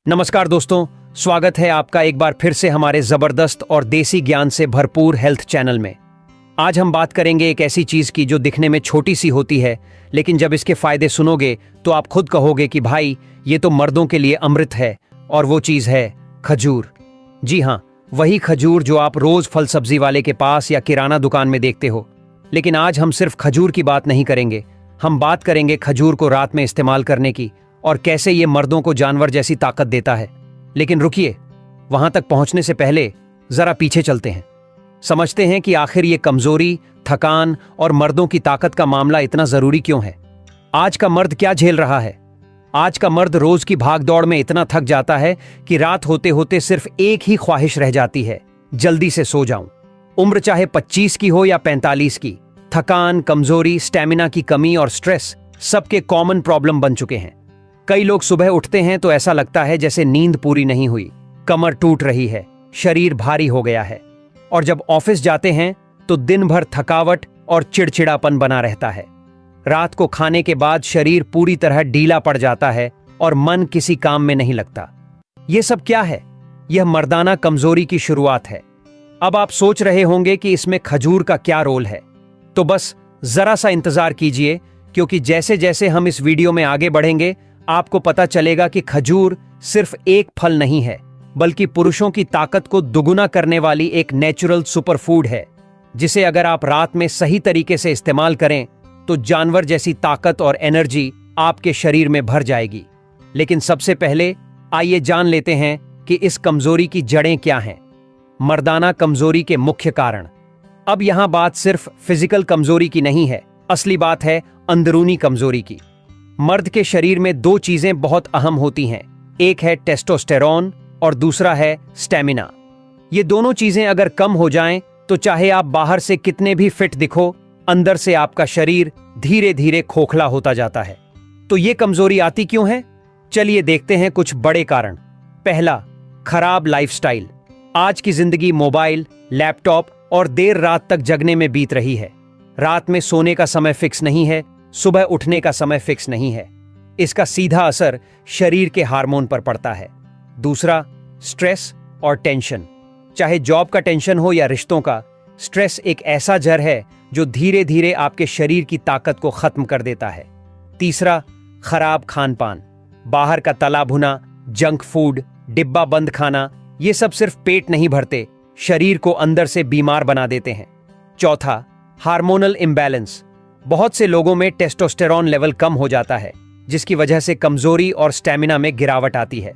नमस्कार दोस्तों, स्वागत है आपका एक बार फिर से हमारे जबरदस्त और देसी ज्ञान से भरपूर हेल्थ चैनल में। आज हम बात करेंगे एक ऐसी चीज की जो दिखने में छोटी सी होती है, लेकिन जब इसके फायदे सुनोगे तो आप खुद कहोगे कि भाई ये तो मर्दों के लिए अमृत है। और वो चीज है खजूर। जी हाँ, वही खजूर जो आप रोज फल सब्जी वाले के पास या किराना दुकान में देखते हो। लेकिन आज हम सिर्फ खजूर की बात नहीं करेंगे, हम बात करेंगे खजूर को रात में इस्तेमाल करने की और कैसे ये मर्दों को जानवर जैसी ताकत देता है। लेकिन रुकिए, वहां तक पहुंचने से पहले जरा पीछे चलते हैं, समझते हैं कि आखिर ये कमजोरी, थकान और मर्दों की ताकत का मामला इतना जरूरी क्यों है। आज का मर्द क्या झेल रहा है? आज का मर्द रोज की भागदौड़ में इतना थक जाता है कि रात होते होते सिर्फ एक ही ख्वाहिश रह जाती है, जल्दी से सो जाऊं। उम्र चाहे 25 की हो या 45 की, थकान, कमजोरी, स्टेमिना की कमी और स्ट्रेस सबके कॉमन प्रॉब्लम बन चुके हैं। कई लोग सुबह उठते हैं तो ऐसा लगता है जैसे नींद पूरी नहीं हुई, कमर टूट रही है, शरीर भारी हो गया है। और जब ऑफिस जाते हैं तो दिन भर थकावट और चिड़चिड़ापन बना रहता है। रात को खाने के बाद शरीर पूरी तरह ढीला पड़ जाता है और मन किसी काम में नहीं लगता। ये सब क्या है? यह मर्दाना कमजोरी की शुरुआत है। अब आप सोच रहे होंगे कि इसमें खजूर का क्या रोल है, तो बस जरा सा इंतजार कीजिए, क्योंकि जैसे जैसे हम इस वीडियो में आगे बढ़ेंगे आपको पता चलेगा कि खजूर सिर्फ एक फल नहीं है, बल्कि पुरुषों की ताकत को दुगुना करने वाली एक नेचुरल सुपरफूड है, जिसे अगर आप रात में सही तरीके से इस्तेमाल करें तो जानवर जैसी ताकत और एनर्जी आपके शरीर में भर जाएगी। लेकिन सबसे पहले आइए जान लेते हैं कि इस कमजोरी की जड़ें क्या हैं, मर्दाना कमजोरी के मुख्य कारण। अब यहां बात सिर्फ फिजिकल कमजोरी की नहीं है, असली बात है अंदरूनी कमजोरी की। मर्द के शरीर में दो चीजें बहुत अहम होती हैं, एक है टेस्टोस्टेरोन और दूसरा है स्टेमिना। ये दोनों चीजें अगर कम हो जाएं तो चाहे आप बाहर से कितने भी फिट दिखो, अंदर से आपका शरीर धीरे धीरे खोखला होता जाता है। तो ये कमजोरी आती क्यों है? चलिए देखते हैं कुछ बड़े कारण। पहला, खराब लाइफस्टाइल। आज की जिंदगी मोबाइल, लैपटॉप और देर रात तक जगने में बीत रही है। रात में सोने का समय फिक्स नहीं है, सुबह उठने का समय फिक्स नहीं है। इसका सीधा असर शरीर के हार्मोन पर पड़ता है। दूसरा, स्ट्रेस और टेंशन। चाहे जॉब का टेंशन हो या रिश्तों का, स्ट्रेस एक ऐसा जहर है जो धीरे धीरे आपके शरीर की ताकत को खत्म कर देता है। तीसरा, खराब खान पान। बाहर का तला भुना, जंक फूड, डिब्बा बंद खाना, ये सब सिर्फ पेट नहीं भरते, शरीर को अंदर से बीमार बना देते हैं। चौथा, हार्मोनल इम्बैलेंस। बहुत से लोगों में टेस्टोस्टेरोन लेवल कम हो जाता है, जिसकी वजह से कमजोरी और स्टेमिना में गिरावट आती है।